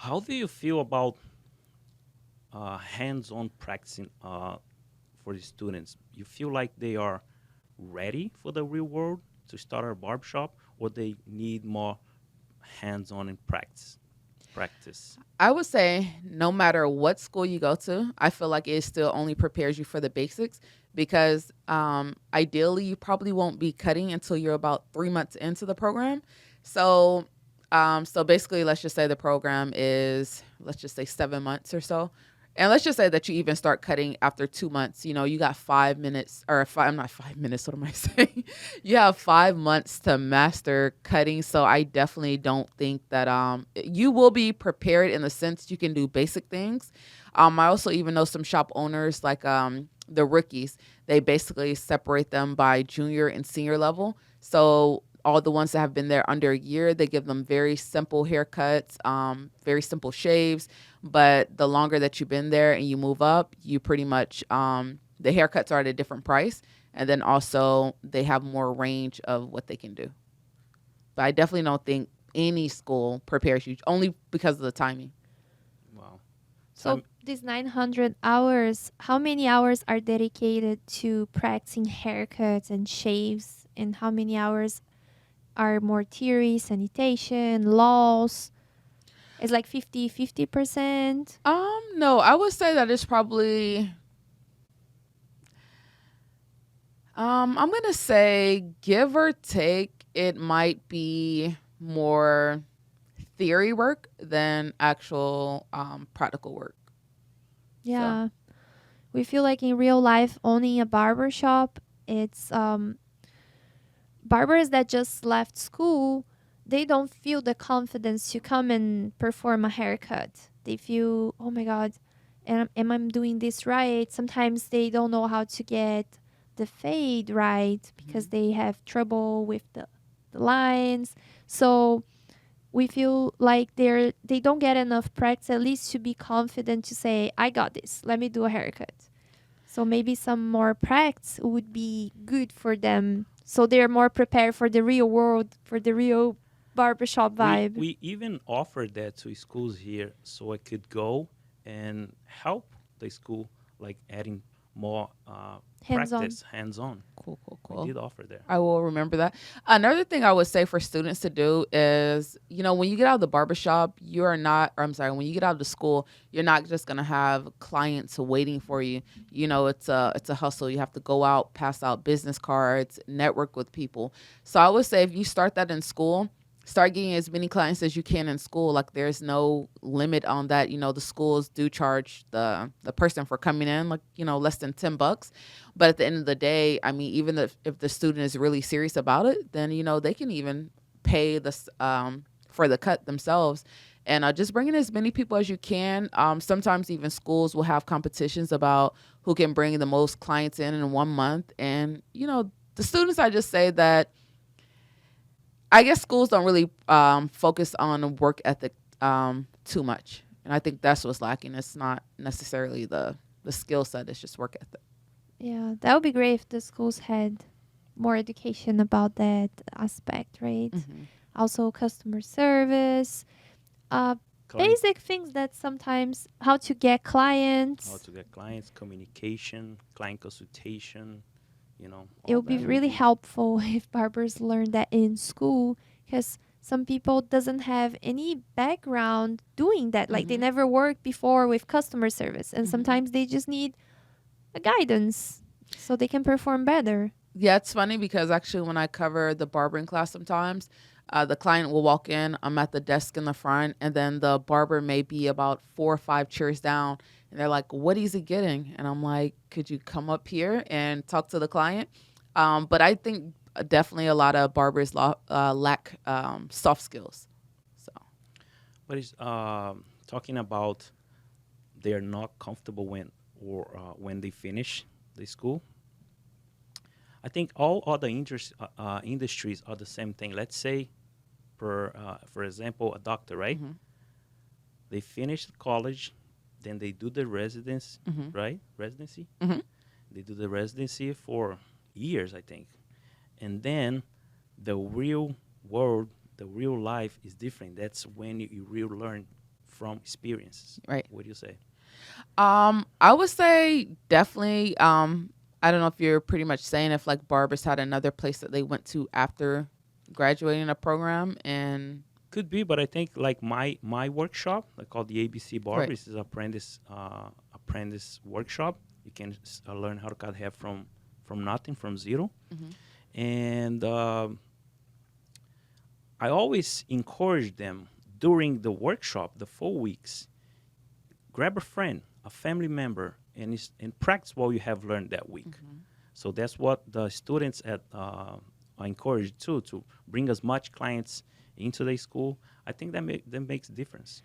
How do you feel about hands-on practicing for the students? You feel like they are ready for the real world to start a barbershop, or they need more hands-on in practice? Practice. I would say no matter what school you go to, I feel like it still only prepares you for the basics because ideally you probably won't be cutting until you're about 3 months into the program. So, so basically, let's just say the program is, let's just say 7 months or so. And let's just say that you even start cutting after 2 months. You know, you got 5 minutes, or five, I'm not 5 minutes, what am I saying? You have 5 months to master cutting. So I definitely don't think that you will be prepared in the sense you can do basic things. I also even know some shop owners like the rookies. They basically separate them by junior and senior level. So all the ones that have been there under a year, they give them very simple haircuts, very simple shaves. But the longer that you've been there and you move up, you pretty much the haircuts are at a different price, and then also they have more range of what they can do. But I definitely don't think any school prepares you only because of the timing. Wow. So So these 900 hours, how many hours are dedicated to practicing haircuts and shaves, and how many hours are more theory, sanitation, laws? It's like 50-50%. No, I would say that it's probably I'm gonna say give or take, it might be more theory work than actual practical work. So Yeah. We feel like in real life, owning a barber shop, it's barbers that just left school, they don't feel the confidence to come and perform a haircut. They feel, oh my God, am I doing this right? Sometimes they don't know how to get the fade right because mhm. they have trouble with the lines. So we feel like they don't get enough practice at least to be confident to say, I got this, let me do a haircut. So maybe some more practice would be good for them. So they're more prepared for the real world, for the real barbershop we vibe. we even offered that to schools here, so I could go and help the school, like adding more Hands on. practice, hands-on. Cool, cool, We cool. did offer there. I will remember that. Another thing I would say for students to do is, you know, when you get out of the barbershop, you are not, or I'm sorry, when you get out of the school, you're not just gonna have clients waiting for you. You know, it's a hustle. You have to go out, pass out business cards, network with people. So I would say if you start that in school, start getting as many clients as you can in school. Like there's no limit on that. You know, the schools do charge the person for coming in, like, you know, less than $10. But at the end of the day, I mean, even if the student is really serious about it, then, you know, they can even pay this for the cut themselves. And just bring in as many people as you can. Sometimes even schools will have competitions about who can bring the most clients in 1 month. And, you know, the students, I just say that I guess schools don't really focus on work ethic too much. And I think that's what's lacking. It's not necessarily the skill set, it's just work ethic. Yeah, that would be great if the schools had more education about that aspect, right? Mm-hmm. Also, customer service, uh, Client, basic things that sometimes how to get how clients. to get clients, communication, client consultation, It all would be that would really be. helpful if barbers learn that in school because some people doesn't have any background doing that, like they Mm-hmm. never worked before with customer service, and Mm-hmm. sometimes they just need a guidance so they can perform better. Yeah, it's funny because actually, when I cover the barbering class, sometimes the client will walk in. I'm at the desk in the front, and then the barber may be about 4 or 5 chairs down, and they're like, "What is he getting?" And I'm like, "Could you come up here and talk to the client?" But I think definitely a lot of barbers lack soft skills. So, But it's talking about they're not comfortable when they finish the school. I think all other industries are the same thing. Let's say, for example, a doctor, right? mm-hmm, They finish college, then they do the residence, mm-hmm, right? Residency. mm-hmm, They do the residency for years, I think, and then the real world, the real life is different. That's when you really learn from experiences. Right. What do you say? I would say definitely. I don't know if you're pretty much saying if like Barbers had another place that they went to after graduating a program, and Could be, but I think like my workshop, I call the ABC right. Barbers, is apprentice workshop. You can learn how to cut hair from nothing, from zero. Hmm. And I always encourage them during the workshop, the 4 weeks, grab a friend, a family member, and practice what you have learned that week. Hmm. So that's what the students at are encouraged to bring as much clients into the school. I think that makes a difference.